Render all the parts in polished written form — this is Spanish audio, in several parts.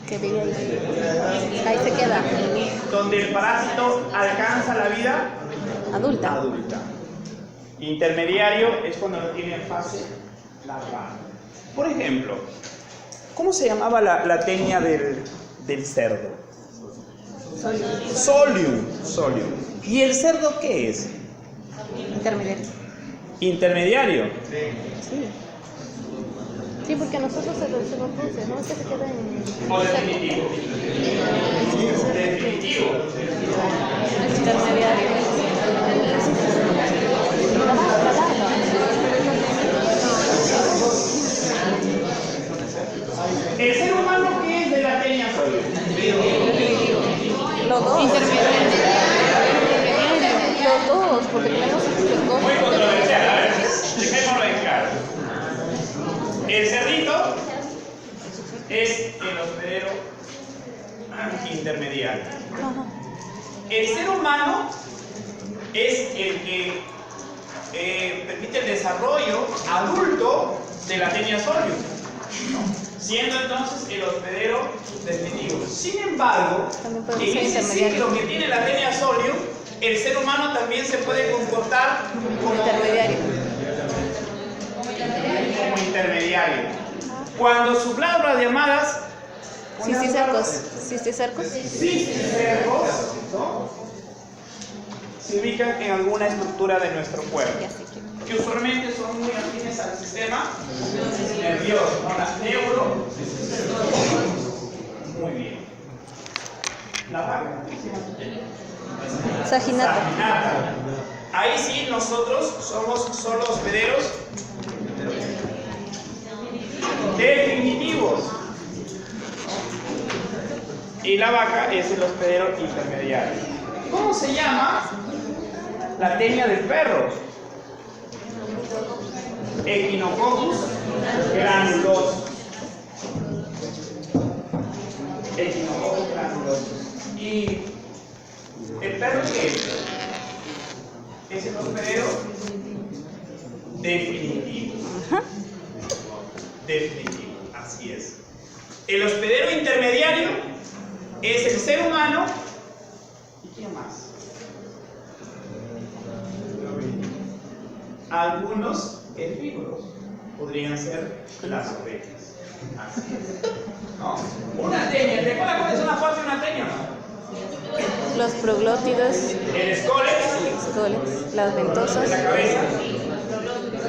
Que vive ahí. Ahí se queda. Donde el parásito alcanza la vida Adulta. adulta. Intermediario es cuando no tiene fase larval. Por ejemplo, ¿cómo se llamaba la tenia del cerdo? Solium. Solium. ¿Y el cerdo qué es? Intermediario. Intermediario. Sí. Sí, porque a nosotros se reproduce, ¿no? Es que se queda en... O definitivo. Definitivo. Es intermediario. ¿El ser humano qué es de la tenia Solium? Los dos. Los dos, porque tenemos Muy controversial, a ver, dejémoslo en claro. El cerdito es el hospedero intermediario. El ser humano es el que permite el desarrollo adulto de la tenia Solium, siendo entonces el hospedero definitivo. Sin embargo, en ese ciclo que tiene la tenia Solium, el ser humano también se puede comportar como intermediario. Como intermediario. Cuando sus glándulas llamadas cisticercos, ¿no? se ubican en alguna estructura de nuestro cuerpo, que usualmente son muy afines al sistema nervioso, ¿no? Las neuro. Muy bien. La vaca. Saginata. Saginata. Ahí sí nosotros somos solo hospederos definitivos. Y la vaca es el hospedero intermediario. ¿Cómo se llama la tenia del perro? Echinococcus granulosus. Echinococcus granulosus. ¿Y el perro qué es? Es el hospedero definitivo. Definitivo, así es. El hospedero intermediario es el ser humano. ¿Y quién más? Algunos herbívoros podrían ser las ovejas. Así es. ¿No? Una tenia, ¿recuerda cuáles son las partes de una tenia? Los proglótidos, El escólex, las ventosas, la cabeza.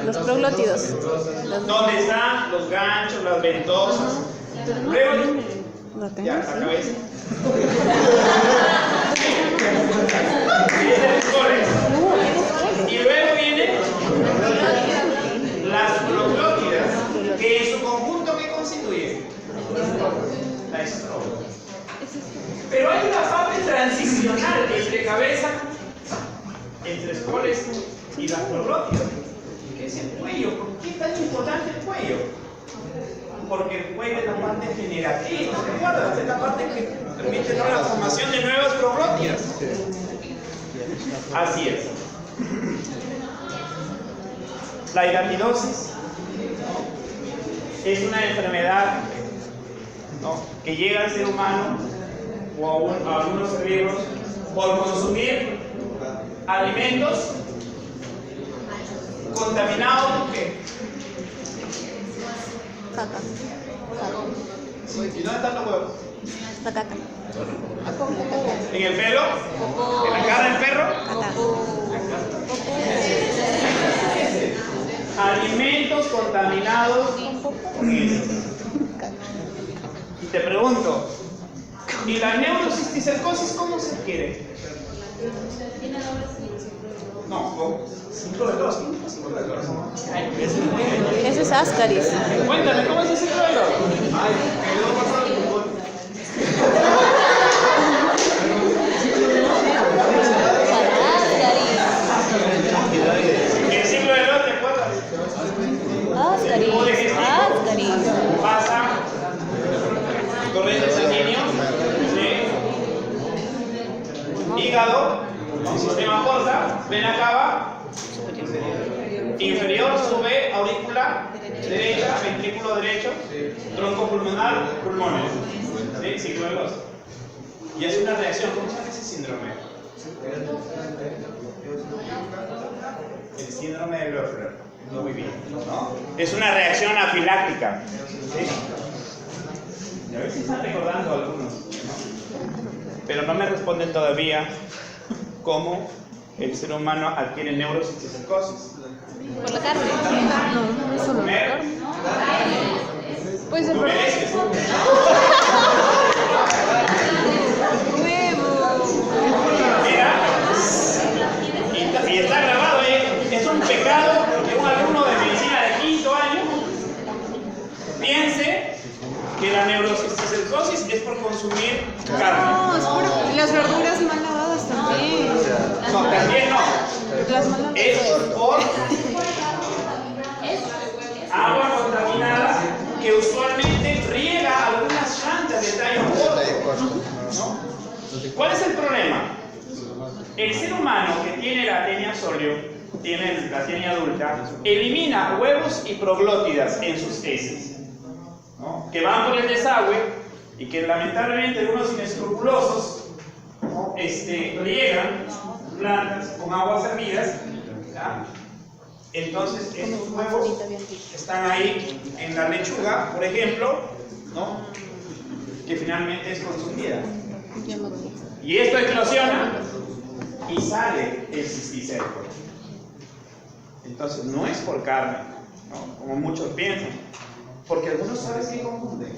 los proglótidos. ¿Dónde están los ganchos, las ventosas? Luego, ya, la cabeza. Es el escólex. Y luego vienen las proglótidas, que en su conjunto, ¿qué constituye? La estróbila. Pero hay una parte transicional entre cabeza, entre escólex y las proglótidas, que es el cuello. ¿Por qué es tan importante el cuello? Porque el cuello es la parte generativa, ¿recuerdas? Es la parte que permite la formación de nuevas proglótidas. Así es. La hidratidosis es una enfermedad, ¿no?, que llega al ser humano o a algunos herbívoros por consumir alimentos contaminados con ¿qué? Caca. ¿Y dónde están los huevos? La caca. ¿En el pelo? ¿En la cara del perro? Caca. Alimentos contaminados con eso. Y te pregunto, ¿y la neurocisticercosis cómo se adquiere? No, ciclo de Lorenz. Ciclo de Lorenz. Ese es Ascaris. Cuéntame, ¿cómo es el ciclo de Lorenz? El ciclo de Lorenz, ¿te acuerdas? Ascaris. Pasa corriente sanguíneo, ¿sí? Hígado, sistema porta, vena cava inferior, sube, aurícula derecha, ventrículo derecho, tronco pulmonar, pulmones, ¿sí? ¿Sí? Ciclo de Gauss. Y hace una reacción. ¿Cómo se llama ese síndrome? El síndrome de Loeffler. Muy bien, ¿no? Es una reacción anafiláctica. ¿Sí? Y a ver si están recordando algunos, ¿no? Pero no me responden todavía cómo el ser humano adquiere neurocisticercosis. ¿Por la carne? No, eso no. Pues el mereces. Mira, y está grabado, es un pecado que un alumno de medicina de 5º año piense que la neurocisticercosis es por consumir carne. No, es por las verduras mal lavadas también. No, también no. Las mal lavadas. Es por agua contaminada que usualmente riega algunas llantas de tallo corto, ¿no? ¿Cuál es el problema? El ser humano que tiene la tenia sóleo, tiene la tenia adulta, elimina huevos y proglótidas en sus heces, ¿no? Que van por el desagüe y que lamentablemente algunos inescrupulosos, ¿no? Riegan plantas con aguas hervidas, ¿ya? Entonces estos huevos están ahí en la lechuga, por ejemplo, ¿no? Que finalmente es consumida. Y esto eclosiona y sale el cisticerco. Entonces no es por carne, ¿no? Como muchos piensan, porque algunos saben que confunden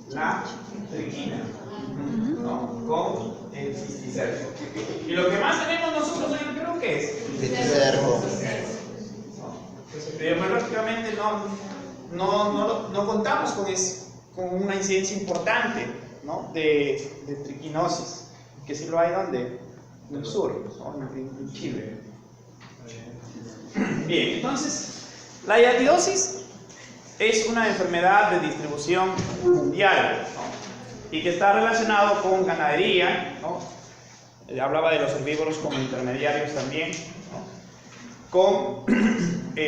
la triquina, ¿no? Con el cisticerco. Y lo que más tenemos nosotros en el Perú, ¿qué es? Cisticerco. Epidemiológicamente no contamos con una incidencia importante, ¿no? de triquinosis, que sí lo hay donde, en el sur, ¿no? en Chile. Bien, entonces la hiatidosis es una enfermedad de distribución mundial, ¿no? Y que está relacionado con ganadería, ¿no? Hablaba de los herbívoros como intermediarios también, ¿no? Con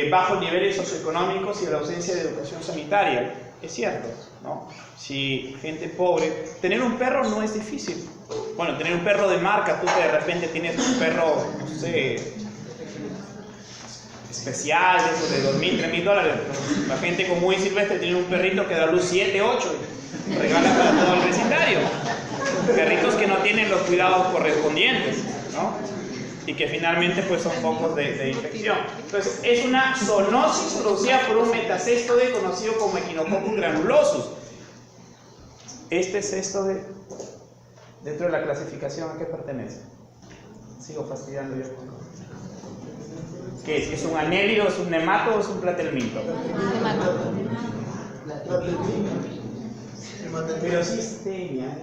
bajos niveles socioeconómicos y la ausencia de educación sanitaria. Es cierto, ¿no? Si gente pobre, tener un perro no es difícil. Bueno, tener un perro de marca, tú que de repente tienes un perro, no sé, especial, eso de $2,000, $3,000. La gente común y silvestre tiene un perrito que da luz 7, 8 y regala para todo el vecindario. Perritos que no tienen los cuidados correspondientes, ¿no? Y que finalmente pues son focos de infección. Entonces es una zoonosis producida por un metacéstode conocido como Echinococcus granulosus. Este céstode, dentro de la clasificación, ¿a qué pertenece? Sigo fastidiando yo. ¿Qué es? ¿Es un anélido, es un nemato o es un platelminto? Pero sí es tenia,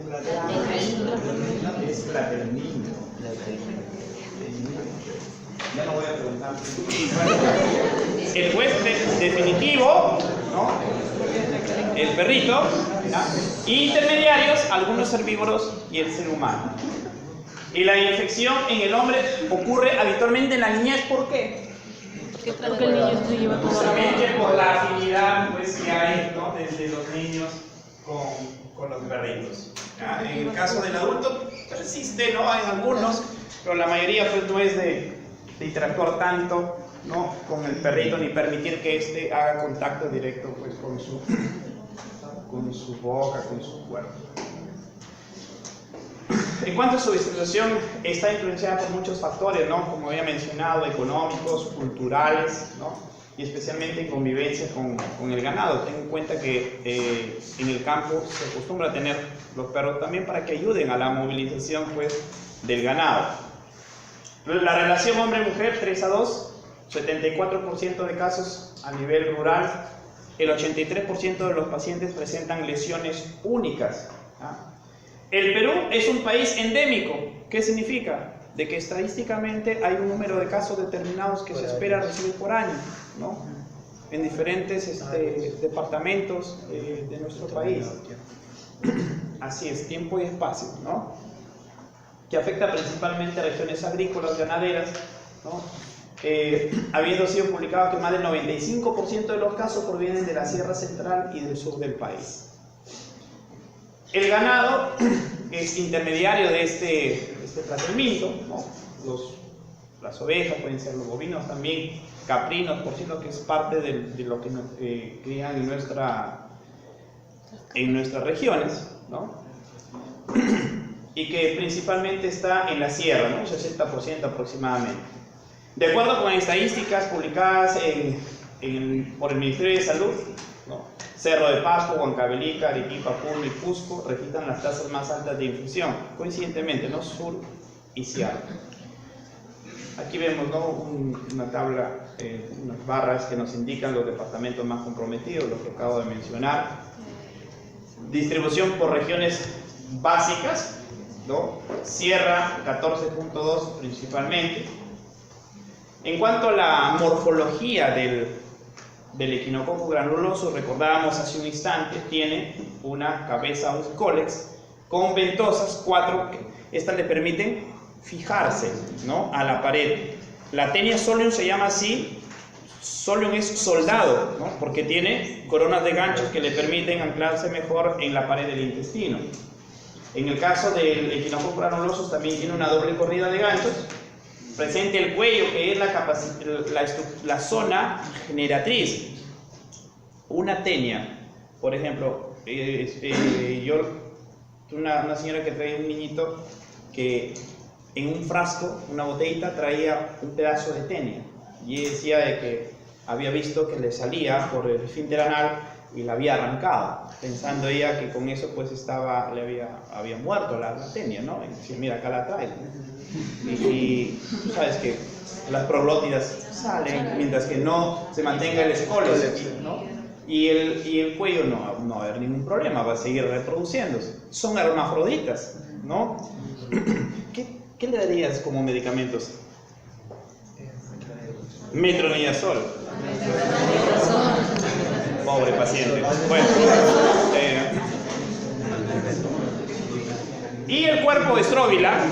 es platelminto. Ya no voy a preguntar. El juez definitivo, ¿no? El perrito, ¿ya? Intermediarios, algunos herbívoros y el ser humano. Y la infección en el hombre ocurre habitualmente en la niñez, ¿por qué? Porque el niño se lleva todo justamente por la afinidad pues, que hay, ¿no? Desde los niños con los perritos. ¿Ya? En el caso del adulto persiste, ¿no? En algunos, pero la mayoría pues, no es de interactuar tanto, ¿no? Con el perrito ni permitir que éste haga contacto directo pues, con su boca, con su cuerpo. En cuanto a su distribución, está influenciada por muchos factores, ¿no? Como había mencionado, económicos, culturales, ¿no? Y especialmente en convivencia con el ganado. Ten en cuenta que en el campo se acostumbra a tener los perros también para que ayuden a la movilización pues, del ganado. La relación hombre-mujer 3:2, 74% de casos a nivel rural, el 83% de los pacientes presentan lesiones únicas. ¿Ah? El Perú es un país endémico. ¿Qué significa? De que estadísticamente hay un número de casos determinados que se espera recibir por año, ¿no? En diferentes departamentos de nuestro país. Así es, tiempo y espacio, ¿no? Que afecta principalmente a regiones agrícolas, ganaderas, ¿no? Habiendo sido publicado que más del 95% de los casos provienen de la Sierra Central y del sur del país. El ganado es intermediario de este tratamiento, ¿no? Las ovejas, pueden ser los bovinos también, caprinos, por cierto, que es parte de lo que crían en nuestras regiones, ¿no? Y que principalmente está en la sierra, ¿no? Un 60% aproximadamente. De acuerdo con estadísticas publicadas por el Ministerio de Salud, ¿no? Cerro de Pasco, Huancavelica, Arequipa, Puno y Cusco registran las tasas más altas de infección, coincidentemente, ¿no? Sur y Sierra. Aquí vemos, ¿no? Una tabla, unas barras que nos indican los departamentos más comprometidos, los que acabo de mencionar. Distribución por regiones básicas, ¿no? Sierra 14.2 principalmente. En cuanto a la morfología del equinococo granuloso, recordábamos hace un instante, tiene una cabeza cólex con ventosas, 4, estas le permiten fijarse, ¿no? A la pared. La Taenia solium se llama así, solium es soldado, ¿no? Porque tiene coronas de ganchos que le permiten anclarse mejor en la pared del intestino. En el caso del equinococo granuloso también tiene una doble corrida de ganchos. Presente el cuello, que es la zona generatriz. Una Taenia, por ejemplo, una señora que trae un niñito que en un frasco, una botellita, traía un pedazo de Taenia, y ella decía de que había visto que le salía por el esfínter anal y la había arrancado, pensando ella que con eso pues había muerto la Taenia, ¿no? Y decía, mira, acá la trae. Y tú sabes que las proglótidas salen mientras que no se mantenga el escolio, ¿no? Y el cuello no va a haber ningún problema, va a seguir reproduciéndose. Son hermafroditas, ¿no? ¿Qué le darías como medicamentos? Metronidazol. Pobre paciente. Bueno. Y el cuerpo estróbila,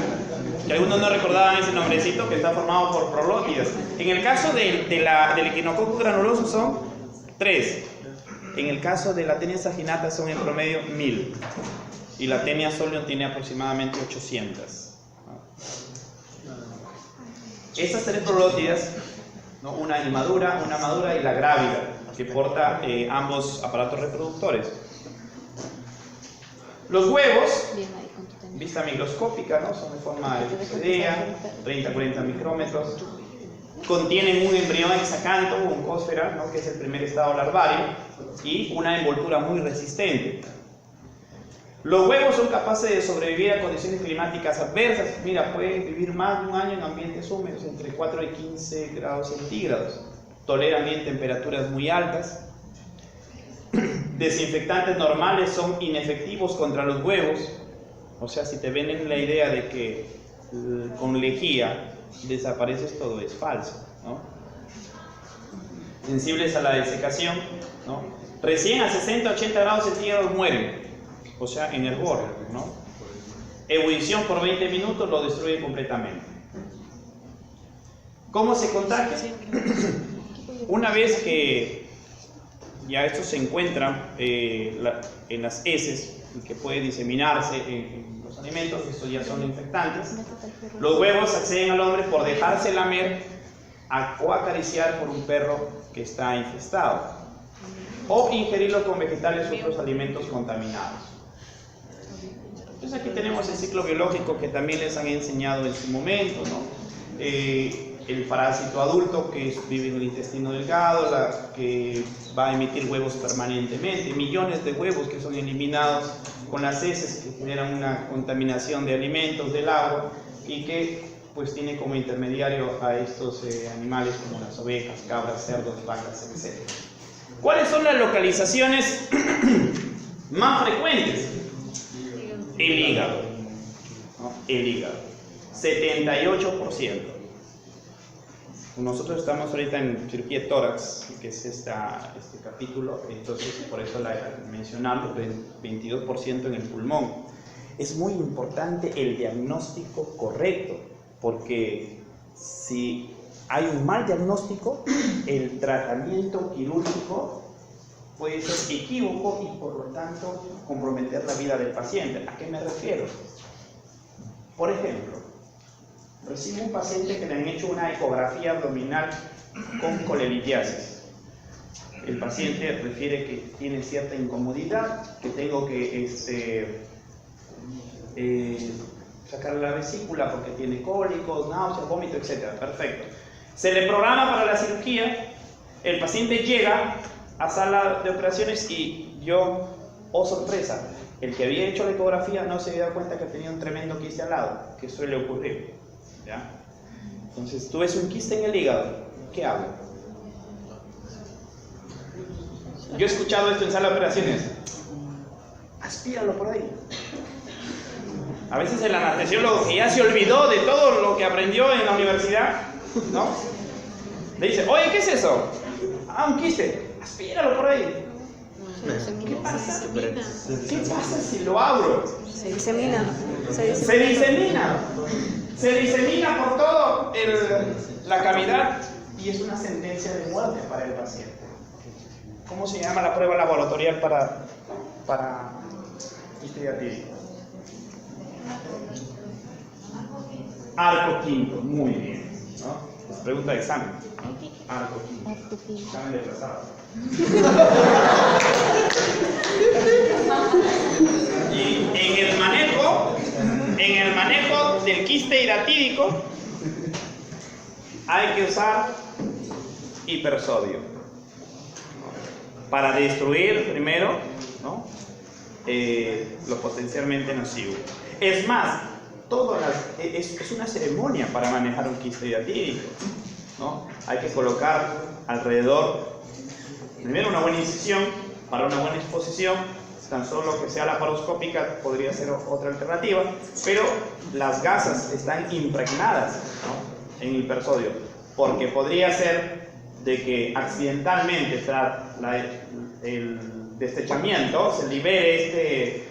que algunos no recordaban ese nombrecito, que está formado por proglótidas. En el caso del equinococo granuloso son 3. En el caso de la Taenia saginata son en promedio 1000. Y la Taenia solium tiene aproximadamente 800. Estas 3 proglótidas, ¿no? Una inmadura, una madura y la grávida, que porta ambos aparatos reproductores. Los huevos, vista microscópica, ¿no? Son de forma elipsoidea, 30-40 micrómetros. Contienen un embrión hexacanto, un cósfera, ¿no? Que es el primer estado larvario, y una envoltura muy resistente. Los huevos son capaces de sobrevivir a condiciones climáticas adversas. Mira, pueden vivir más de un año en ambientes húmedos, entre 4 y 15 grados centígrados. Toleran bien temperaturas muy altas. Desinfectantes normales son inefectivos contra los huevos. O sea, si te venden la idea de que con lejía desapareces todo, es falso, ¿no? Sensibles a la desecación, ¿no? Recién a 60-80 grados centígrados mueren. O sea, en el borde, ¿no? Ebullición por 20 minutos lo destruye completamente. ¿Cómo se contagia? Una vez que ya estos se encuentran en las heces, y que puede diseminarse en los alimentos, estos ya son infectantes, los huevos acceden al hombre por dejarse lamer o acariciar por un perro que está infestado, o ingerirlo con vegetales u otros alimentos contaminados. Entonces aquí tenemos el ciclo biológico que también les han enseñado en su momento, ¿no? El parásito adulto que vive en el intestino delgado, que va a emitir huevos permanentemente, millones de huevos que son eliminados con las heces, que generan una contaminación de alimentos, del agua, y que pues tiene como intermediario a estos animales como las ovejas, cabras, cerdos, vacas, etc. ¿Cuáles son las localizaciones más frecuentes? El hígado, ¿no? El hígado, 78%. Nosotros estamos ahorita en cirugía tórax, que es este capítulo, entonces por eso la mencionamos, 22% en el pulmón. Es muy importante el diagnóstico correcto, porque si hay un mal diagnóstico, el tratamiento quirúrgico puede ser equívoco y por lo tanto comprometer la vida del paciente. ¿A qué me refiero? Por ejemplo, recibo un paciente que le han hecho una ecografía abdominal con colelitiasis. El paciente refiere que tiene cierta incomodidad, que tengo que sacarle la vesícula porque tiene cólicos, náuseas, vómito, etc. Perfecto. Se le programa para la cirugía, el paciente llega a sala de operaciones y yo, oh sorpresa, el que había hecho la ecografía no se había dado cuenta que tenía un tremendo quiste al lado, que suele ocurrir, ¿ya? Entonces, tú ves un quiste en el hígado, ¿qué hago? Yo he escuchado esto en sala de operaciones. Aspíralo por ahí. A veces el anestesiólogo, que ya se olvidó de todo lo que aprendió en la universidad, ¿no? Le dice, oye, ¿qué es eso? Ah, un quiste. Aspíralo por ahí. ¿Qué pasa? ¿Qué pasa si lo abro? Se disemina. Se disemina por todo la cavidad y es una sentencia de muerte para el paciente. ¿Cómo se llama la prueba laboratorial para quiste diatídico? Arco quinto, muy bien, ¿no? Es pregunta de examen, ¿no? Arco quinto. Examen desplazado. Y en el manejo del quiste hidratídico hay que usar hipersodio, ¿no? Para destruir primero, ¿no? Lo potencialmente nocivo. Es más, es una ceremonia para manejar un quiste hidratídico, ¿no? Hay que colocar alrededor, primero una buena incisión para una buena exposición, tan solo que sea laparoscópica podría ser otra alternativa, pero las gasas están impregnadas, ¿no? En hipersodio, porque podría ser de que accidentalmente tras el destechamiento se libere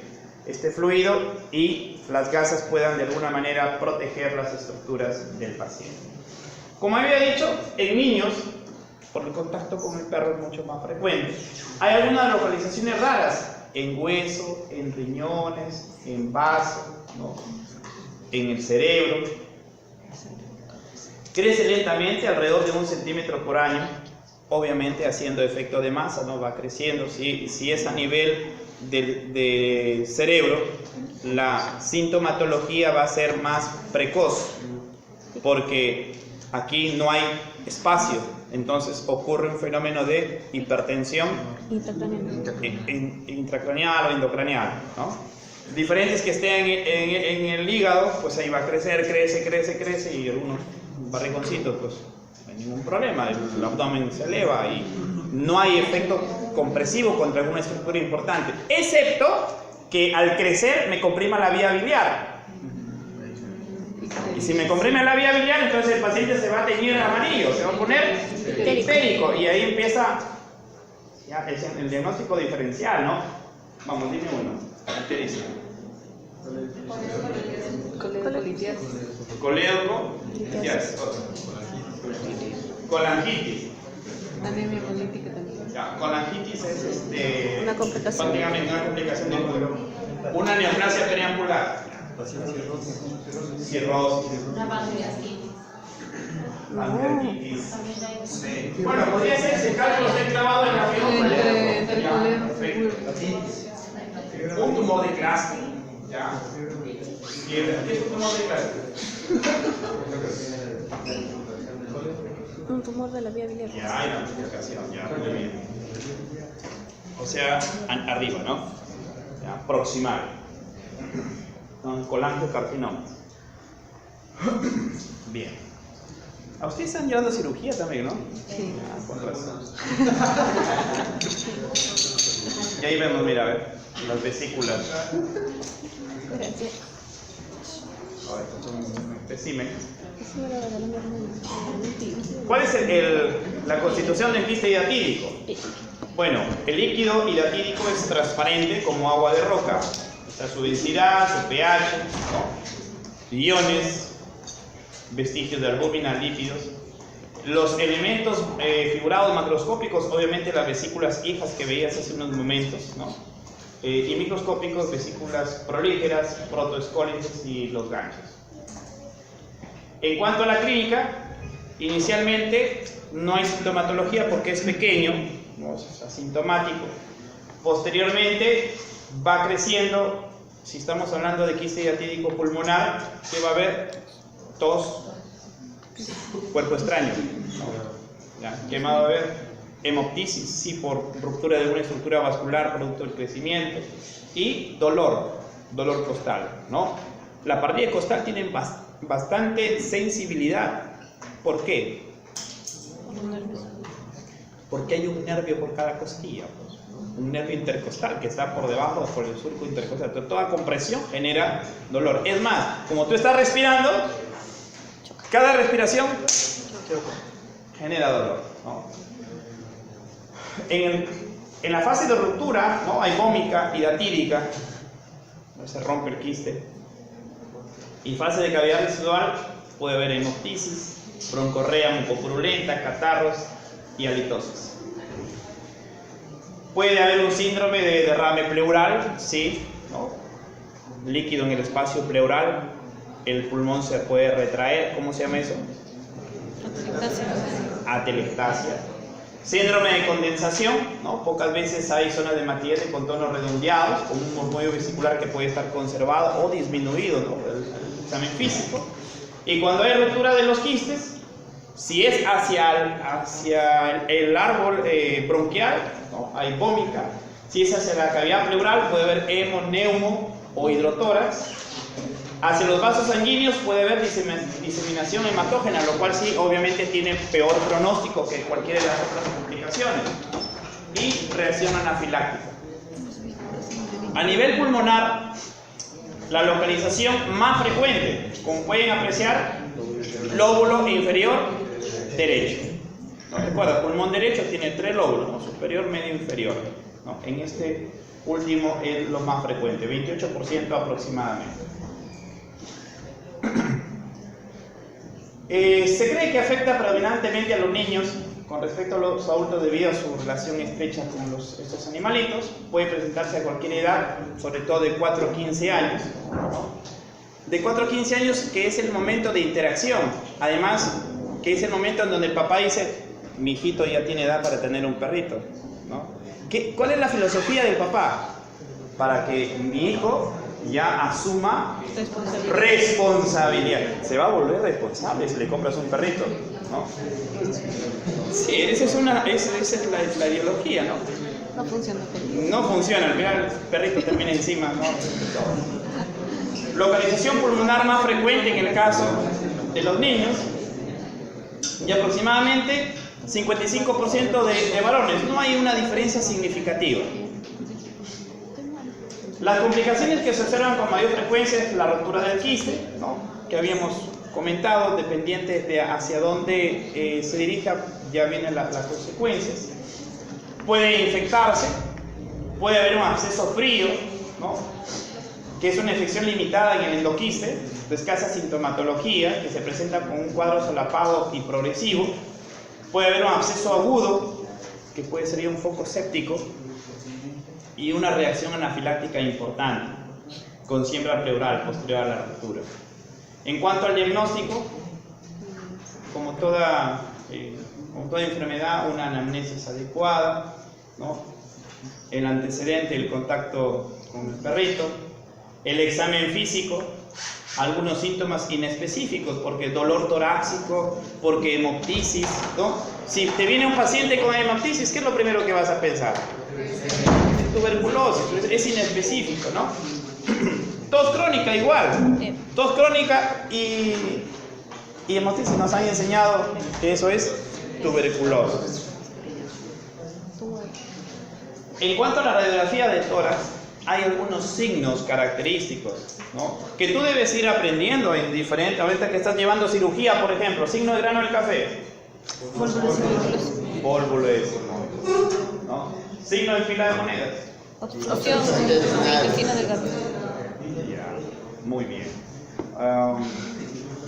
este fluido y las gasas puedan de alguna manera proteger las estructuras del paciente. Como había dicho, en niños, por el contacto con el perro es mucho más frecuente. Hay algunas localizaciones raras, en hueso, en riñones, en vaso, ¿no? En el cerebro. Crece lentamente, alrededor de 1 centímetro por año, obviamente haciendo efecto de masa, ¿no? Va creciendo. Si es a nivel del cerebro, la sintomatología va a ser más precoz, porque aquí no hay espacio, entonces ocurre un fenómeno de hipertensión intracraneal o endocraneal, ¿no? Diferentes que estén en el hígado, pues ahí va a crecer, crece y algunos barrigoncitos, pues no hay ningún problema, el abdomen se eleva y no hay efecto compresivo contra alguna estructura importante, excepto que al crecer me comprima la vía biliar. Y si me comprime la vía biliar, entonces el paciente se va a teñir amarillo, se va a poner histérico y ahí empieza ya el diagnóstico diferencial, ¿no? Vamos, dime uno. ¿Qué dice? Coledocolitiasis. Colangitis. Anemia política también. Ya, colangitis es una complicación. prácticamente una complicación del músculo. Una neoplasia periampular. Cirrosis. Una pancreatitis. Pancreatitis. Bueno, podría ser ese cálculo ser clavado en la fibra. Un tumor de clase. ¿Ya? ¿Qué es un tumor de clase? Un tumor de la vía biliar. Ya hay una complicación, ya, muy bien. O sea, arriba, ¿no? Ya, proximal. Colangiocarcinoma. Bien. A ustedes están llevando cirugía también, ¿no? Sí. Con razón. Y ahí vemos, mira, a ver, las vesículas. Gracias. Oh, estos son un espécimen. Eso me lo regaló mi hermano. ¿Cuál es la constitución del quiste hidratídico? Bueno, el líquido hidratídico es transparente como agua de roca. Está su densidad, su pH, ¿no? Iones, vestigios de albúmina, lípidos. Los elementos figurados macroscópicos, obviamente las vesículas hijas que veías hace unos momentos, ¿no? Y microscópicos, vesículas prolíferas, protoescólices y los ganglios. En cuanto a la clínica, inicialmente no hay sintomatología porque es pequeño, no es asintomático. Posteriormente va creciendo. Si estamos hablando de quiste diatídico pulmonar, ¿qué va a haber? Tos, cuerpo extraño, ¿no? ¿Ya? ¿Qué más va a haber? Hemoptisis, sí, por ruptura de una estructura vascular producto del crecimiento, y dolor costal, ¿no? La parrilla costal tiene bastante sensibilidad. ¿Por qué? Porque hay un nervio por cada costilla, pues. Un nervio intercostal que está por debajo, por el surco intercostal. Entonces, toda compresión genera dolor. Es más, como tú estás respirando, cada respiración genera dolor, ¿no? En la fase de ruptura, ¿no? Hay vómica y datídica, se rompe el quiste. Y fase de cavidad residual puede haber hemoptisis, broncorrea mucopurulenta, catarros y halitosis. Puede haber un síndrome de derrame pleural, sí, ¿no? Líquido en el espacio pleural, el pulmón se puede retraer. ¿Cómo se llama eso? Atelectasia. Síndrome de condensación, ¿no? Pocas veces hay zonas de hematite con tonos redondeados, con un murmullo vesicular que puede estar conservado o disminuido, ¿no? El examen físico. Y cuando hay ruptura de los quistes, si es hacia el árbol bronquial, ¿no? Hay vómica. Si es hacia la cavidad pleural, puede haber hemo, neumo o hidrotórax. Hacia los vasos sanguíneos puede haber diseminación hematógena, lo cual sí, obviamente tiene peor pronóstico que cualquiera de las otras complicaciones. Y reacción anafiláctica. A nivel pulmonar, la localización más frecuente, como pueden apreciar, lóbulo inferior derecho. ¿No? Recuerda, pulmón derecho tiene 3 lóbulos, ¿no? Superior, medio, inferior, ¿no? En este último es lo más frecuente, 28% aproximadamente. Se cree que afecta predominantemente a los niños con respecto a los adultos debido a su relación estrecha con estos animalitos. Puede presentarse a cualquier edad, sobre todo de 4 a 15 años, ¿no? De 4 a 15 años, que es el momento de interacción. Además, que es el momento en donde el papá dice: mi hijito ya tiene edad para tener un perrito, ¿no? ¿Cuál es la filosofía del papá? Para que mi hijo ya asuma responsabilidad. Se va a volver responsable si le compras un perrito, ¿no? Sí, esa es la ideología, ¿no? No funciona. No funciona, al final el perrito termina encima, ¿no? Localización pulmonar más frecuente en el caso de los niños, y aproximadamente 55% de varones. No hay una diferencia significativa. Las complicaciones que se observan con mayor frecuencia es la ruptura del quiste, ¿no? Que habíamos comentado, dependiente de hacia dónde se dirija, ya vienen las consecuencias. Puede infectarse, puede haber un absceso frío, ¿no? Que es una infección limitada en el endoquiste, de escasa sintomatología, que se presenta con un cuadro solapado y progresivo. Puede haber un absceso agudo, que puede ser un foco séptico, y una reacción anafiláctica importante, con siembra pleural posterior a la ruptura. En cuanto al diagnóstico, como toda enfermedad, una anamnesis adecuada, ¿no? El antecedente, el contacto con el perrito, el examen físico, algunos síntomas inespecíficos, porque dolor torácico, porque hemoptisis, ¿no? Si te viene un paciente con hemoptisis, ¿qué es lo primero que vas a pensar? Tuberculosis, es inespecífico, ¿no? Tos crónica igual, tos crónica y hemoptisis nos han enseñado que eso es tuberculosis. En cuanto a la radiografía de tórax, hay algunos signos característicos, ¿no? Que tú debes ir aprendiendo en diferentes. Ahorita que estás llevando cirugía, por ejemplo, signo de grano del café. Vólvulo ¿no? Signo de fila de monedas. Obstrucción de intestino delgado. Ya, muy bien.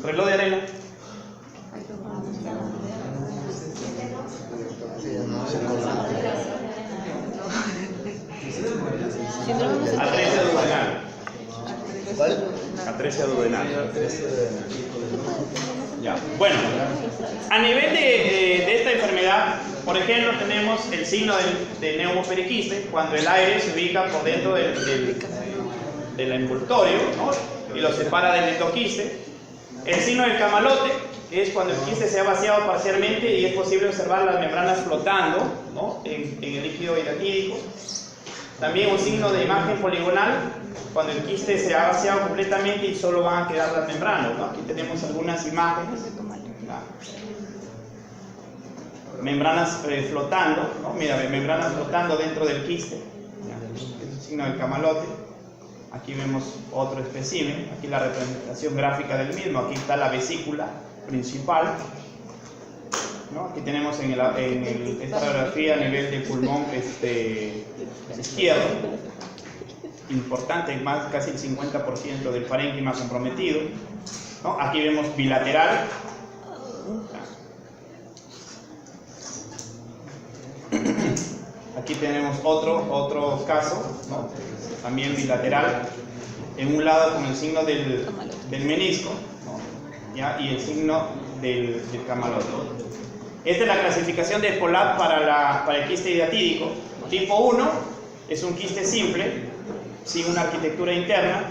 Reloj de arena. Atresia duodenal. ¿Cuál? Atresia duodenal. Ya. Bueno, a nivel de esta enfermedad, por ejemplo, tenemos el signo del neumoperiquiste, cuando el aire se ubica por dentro del envoltorio, ¿no? Y lo separa del endoquiste. El signo del camalote, que es cuando el quiste se ha vaciado parcialmente y es posible observar las membranas flotando, ¿no? en el líquido hidratídico. También un signo de imagen poligonal, cuando el quiste se ha vaciado completamente y solo van a quedar las membranas, ¿no? Aquí tenemos algunas imágenes. Membranas flotando, ¿no? Mira, membranas flotando dentro del quiste. Es el signo del camalote. Aquí vemos otro espécimen, aquí la representación gráfica del mismo. Aquí está la vesícula principal, ¿no? Aquí tenemos esta radiografía a nivel de pulmón izquierdo, importante, más casi el 50% del parénquima comprometido, ¿no? Aquí vemos bilateral. Aquí tenemos otro caso, ¿no? También bilateral, en un lado con el signo del menisco, ¿no? ¿Ya? Y el signo del camalote. Esta es la clasificación de POLAP para el quiste hidratídico. Tipo 1 es un quiste simple, sin una arquitectura interna.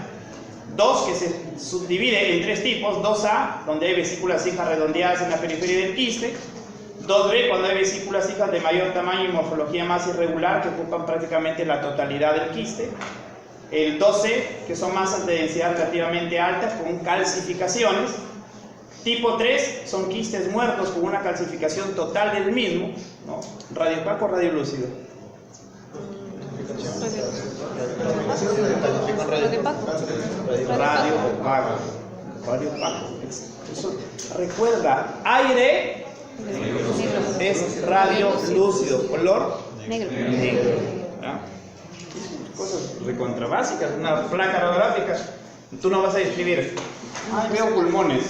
2, que se subdivide en 3 tipos. 2A, donde hay vesículas hijas redondeadas en la periferia del quiste. 2B, cuando hay vesículas hijas de mayor tamaño y morfología más irregular, que ocupan prácticamente la totalidad del quiste. El 2C, que son masas de densidad relativamente altas con calcificaciones. Tipo 3 son quistes muertos con una calcificación total del mismo, ¿no? Radio opaco o radio lúcido. Radio opaco. Radio opaco. Eso, recuerda, aire es radio lúcido, color Negro. negro. ¿Ya? Cosas recontra básicas, una placa radiográfica. Tú no vas a describir, ay, veo pulmones.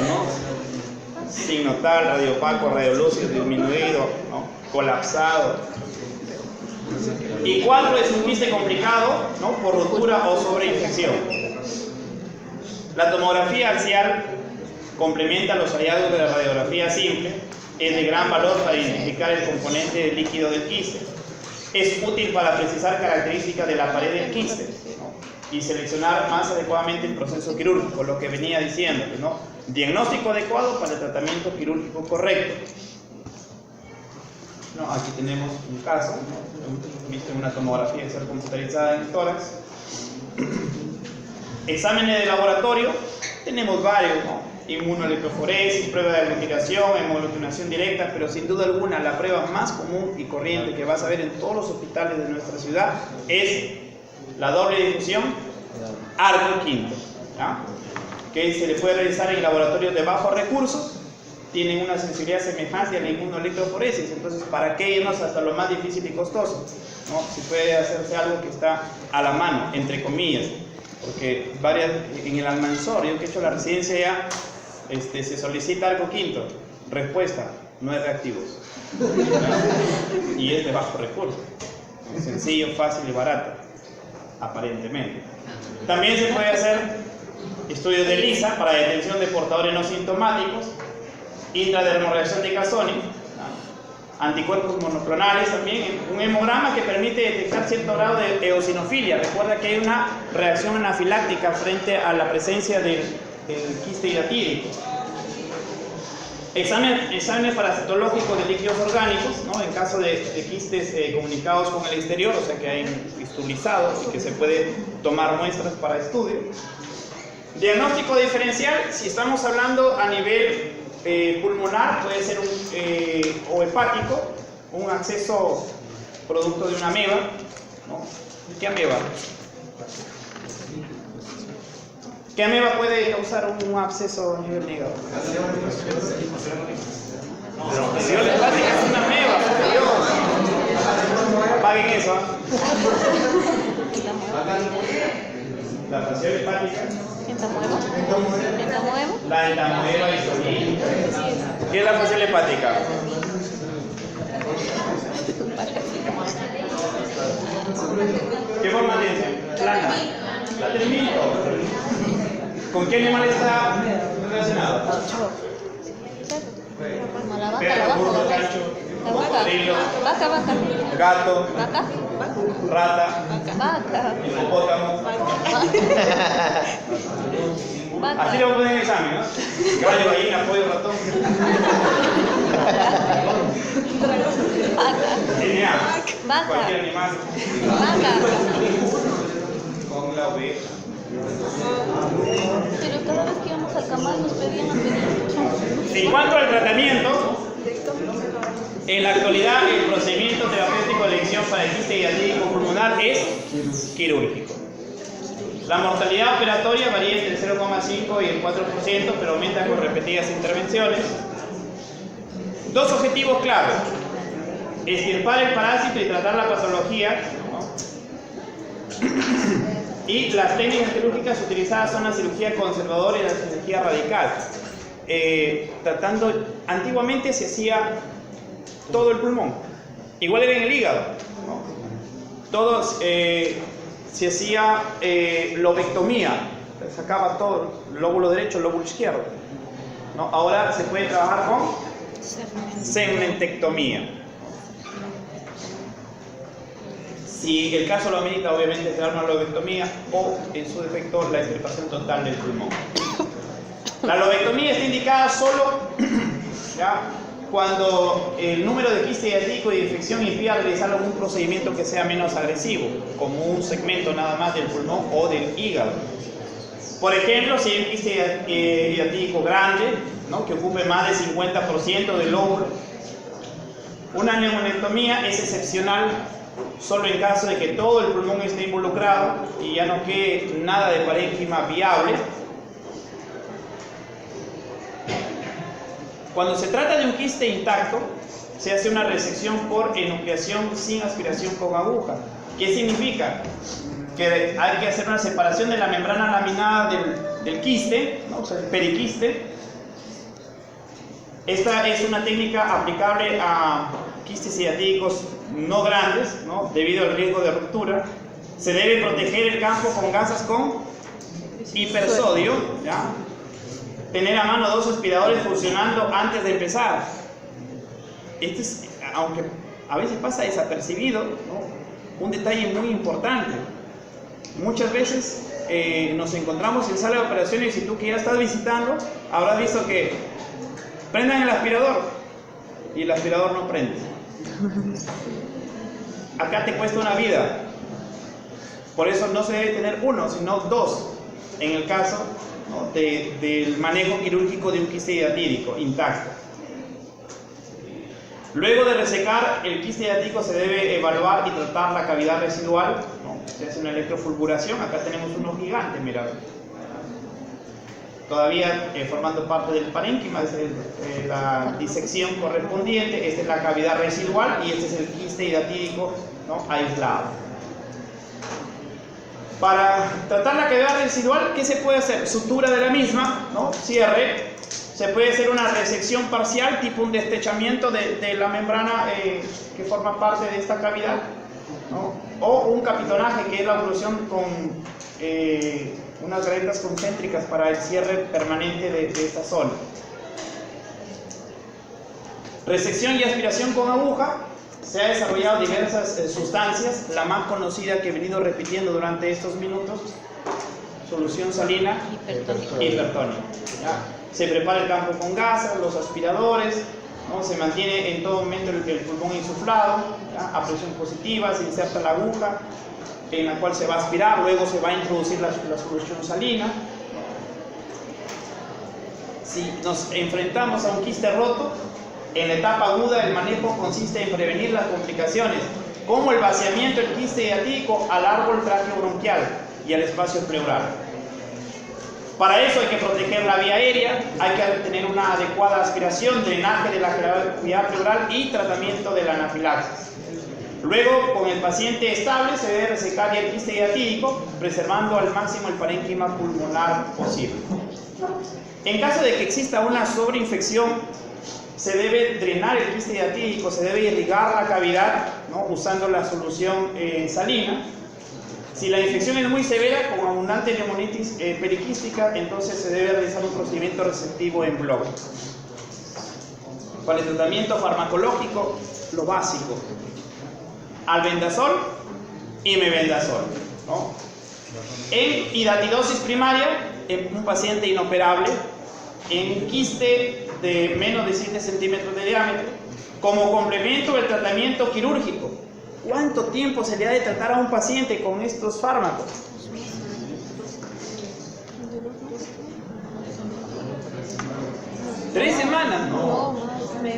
¿No? Signo tal, radio opaco, radio lúcido, disminuido, ¿no? Colapsado. Y 4 es un quiste complicado, ¿no? Por rotura o sobreinfección. La tomografía axial complementa los hallazgos de la radiografía simple. Es de gran valor para identificar el componente del líquido del quiste. Es útil para precisar características de la pared del quiste, ¿no? Y seleccionar más adecuadamente el proceso quirúrgico, lo que venía diciendo, ¿no? Diagnóstico adecuado para el tratamiento quirúrgico correcto. No, aquí tenemos un caso, ¿no? Visto en una tomografía axial computarizada en el tórax. Exámenes de laboratorio, tenemos varios, ¿no? Inmunoelectroforesis, prueba de aglutinación, hemoglucinación directa, pero sin duda alguna la prueba más común y corriente que vas a ver en todos los hospitales de nuestra ciudad es la doble difusión arco quinto, ¿ya? Que se le puede realizar en laboratorios de bajos recursos, tienen una sensibilidad semejante a la inmunoelectroforesis. Entonces, ¿para qué irnos hasta lo más difícil y costoso? ¿No? Si puede hacerse algo que está a la mano, entre comillas, porque en el Almanzor, yo que he hecho la residencia ya, se solicita arco quinto, respuesta, no es reactivos, y es de bajo recurso, sencillo, fácil y barato, aparentemente. También se puede hacer estudios de ELISA para detención de portadores no sintomáticos, intradermoreacción de Casoni, anticuerpos monoclonales también, un hemograma que permite detectar cierto grado de eosinofilia. Recuerda que hay una reacción anafiláctica frente a la presencia del quiste hidratídico. Exámenes parasitológicos de líquidos orgánicos, ¿no? En caso de quistes comunicados con el exterior, o sea que hay fistulizados y que se puede tomar muestras para estudio. Diagnóstico diferencial, si estamos hablando a nivel pulmonar, puede ser o hepático, un acceso producto de una ameba, ¿no? ¿Qué ameba? ¿Qué ameba puede causar un absceso a nivel hígado? La presión hepática es una ameba, por Dios. Paguen eso, ¿eh? La presión hepática Entamoeba. La entamoeba isomílica. ¿Qué es la función hepática? ¿Qué forma tiene? Plana. La termito. ¿Con qué animal está relacionado? Como la vaca, Perro, burro, la chancho, vaca. cocodrilo, Vaca. gato, Vaca. rata, Vaca. hipopótamo. Vaca. Así le vamos a poner en el examen, ¿no? Gallo, gallina, pollo, ratón. DNA. Vaca. Cualquier animal. Vaca. Con la oveja. Pero cada vez que íbamos al camal nos pedían mucho. En cuanto al tratamiento, en la actualidad el procedimiento terapéutico de elección para el quiste diatídico pulmonar es quirúrgico. La mortalidad operatoria varía entre el 0,5 y el 4%, pero aumenta con repetidas intervenciones. Dos objetivos claves: extirpar el parásito y tratar la patología, ¿no? Y las técnicas quirúrgicas utilizadas son la cirugía conservadora y la cirugía radical. Antiguamente se hacía todo el pulmón, igual era en el hígado, ¿no? Se hacía lobectomía, sacaba todo, el lóbulo derecho, el lóbulo izquierdo, ¿no? Ahora se puede trabajar con segmentectomía. Si el caso lo amerita, obviamente se da una lobectomía o, en su defecto, la extirpación total del pulmón. La lobectomía está indicada solo, ¿ya?, cuando el número de quiste diatídico y de infección impida realizar algún procedimiento que sea menos agresivo, como un segmento nada más del pulmón o del hígado. Por ejemplo, si hay un quiste diatídico grande, ¿no?, que ocupe más del 50% del lóbulo, una neumonectomía es excepcional solo en caso de que todo el pulmón esté involucrado y ya no quede nada de parénquima viable. Cuando se trata de un quiste intacto, se hace una resección por enucleación sin aspiración con aguja. ¿Qué significa? Que hay que hacer una separación de la membrana laminada del quiste, ¿no?, o sea, el periquiste. Esta es una técnica aplicable a quistes diatídicos no grandes, ¿no?, debido al riesgo de ruptura. Se debe proteger el campo con gasas con hipersodio, ¿ya? Tener a mano 2 aspiradores funcionando antes de empezar. Este es, aunque a veces pasa desapercibido, ¿no?, un detalle muy importante. Muchas veces nos encontramos en sala de operaciones y tú, que ya estás visitando, habrás visto que prendan el aspirador y el aspirador no prende. Acá te cuesta una vida. Por eso no se debe tener uno, sino 2 en el caso, ¿no?, del manejo quirúrgico de un quiste diatídico intacto. Luego de resecar el quiste diatídico se debe evaluar y tratar la cavidad residual, ¿no? Se hace una electrofulguración. Acá tenemos uno gigante, mira, todavía formando parte del parénquima. Es la disección correspondiente. Esta es la cavidad residual y este es el quiste diatídico, ¿no?, aislado. Para tratar la cavidad residual, ¿qué se puede hacer? Sutura de la misma, ¿no?, cierre. Se puede hacer una resección parcial, tipo un destechamiento de la membrana que forma parte de esta cavidad, ¿no?, o un capitonaje, que es la oclusión con unas grietas concéntricas para el cierre permanente de esta zona. Resección y aspiración con aguja. Se ha desarrollado diversas sustancias. La más conocida que he venido repitiendo durante estos minutos: solución salina hipertónica. Se prepara el campo con gasas, los aspiradores, ¿no? Se mantiene en todo momento el pulmón insuflado, ¿ya?, a presión positiva. Se inserta la aguja en la cual se va a aspirar, luego se va a introducir la solución salina. Si nos enfrentamos a un quiste roto, en la etapa aguda el manejo consiste en prevenir las complicaciones, como el vaciamiento del quiste diatídico al árbol traqueobronquial y al espacio pleural. Para eso hay que proteger la vía aérea, hay que tener una adecuada aspiración, drenaje de la cavidad pleural y tratamiento de la anafilaxis. Luego, con el paciente estable, se debe resecar ya el quiste hiatídico, preservando al máximo el parénquima pulmonar posible. En caso de que exista una sobreinfección, se debe drenar el quiste hiatídico, se debe irrigar la cavidad, ¿no?, usando la solución salina. Si la infección es muy severa, con abundante neumonitis periquística, entonces se debe realizar un procedimiento resectivo en bloque. Para el tratamiento farmacológico, lo básico: albendazol y mebendazol, ¿no? En hidatidosis primaria, en un paciente inoperable, en quiste de menos de 7 centímetros de diámetro, como complemento del tratamiento quirúrgico. ¿Cuánto tiempo se le ha de tratar a un paciente con estos fármacos? ¿3 semanas? No.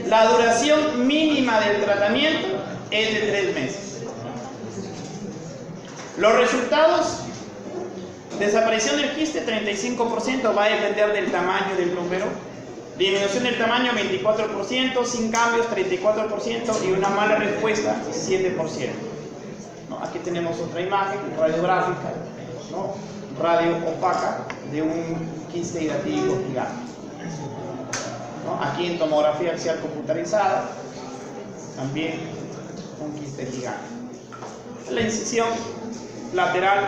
La duración mínima del tratamiento es de 3 meses. Los resultados: desaparición del quiste 35%, va a depender del tamaño del plomero. Disminución del tamaño 24%, sin cambios 34% y una mala respuesta 7%. ¿No? Aquí tenemos otra imagen radiográfica, ¿no?, radio opaca de un quiste hiatídico gigante, ¿no? Aquí en tomografía axial computarizada, también un quiste gigante. La incisión lateral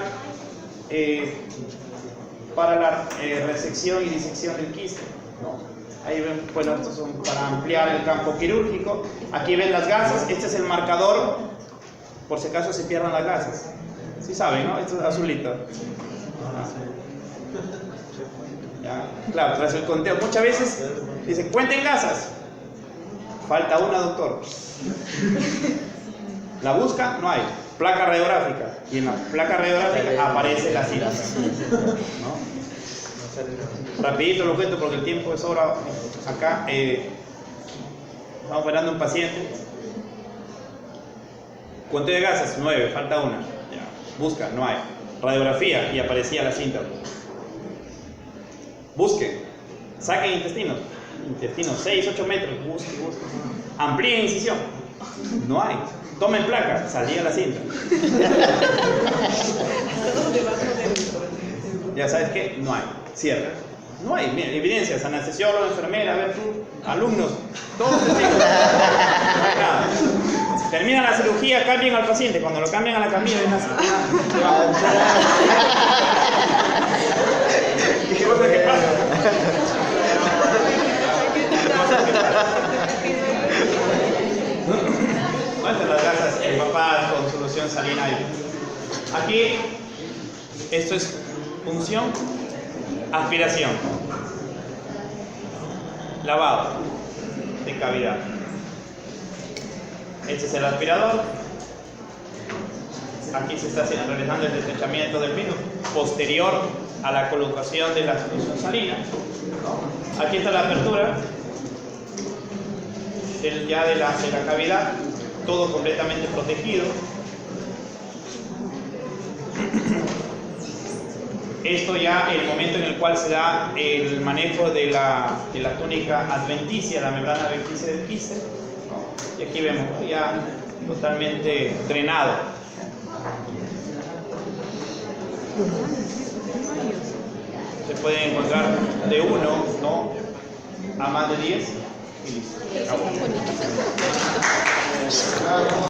para la resección y disección del quiste, ¿no? Ahí ven, bueno, estos son para ampliar el campo quirúrgico. Aquí ven las gasas, este es el marcador, por si acaso se pierdan las gasas. Sí saben, ¿no? Esto es azulito. Ya, claro, tras el conteo, muchas veces dicen, cuenten gasas. Falta una, doctor. La busca, no hay. Placa radiográfica. Y en la placa radiográfica aparece la cita, ¿no? Rapidito lo cuento porque el tiempo es hora. Acá estamos operando un paciente. Conteo de gasas, 9, falta una. Ya. Busca, no hay. Radiografía y aparecía la cinta. Busque, saquen intestino, 6, 8 metros, busque. Amplíen incisión, no hay. Tomen placa, salía la cinta. Ya sabes qué, no hay. Cierra. No hay, mira, evidencias, anestesiólogo, enfermera, a ver tú, alumnos, todos testigos. Nada. Termina la cirugía, cambien al paciente. Cuando lo cambian a la camilla, ven así. ¿Qué cosa que pasa? Muestran las gasas empapadas con solución salina. Aquí, esto es punción, aspiración, lavado de cavidad. Este es el aspirador. Aquí se está realizando el deslizamiento del mismo posterior a la colocación de la solución salina, ¿no? Aquí está la apertura ya de la cavidad, todo completamente protegido. Esto ya el momento en el cual se da el manejo de la túnica adventicia, la membrana adventicia del quiste, ¿no? Y aquí vemos ya totalmente drenado. Se pueden encontrar de 1, ¿no?, a más de 10 y listo. Acabó.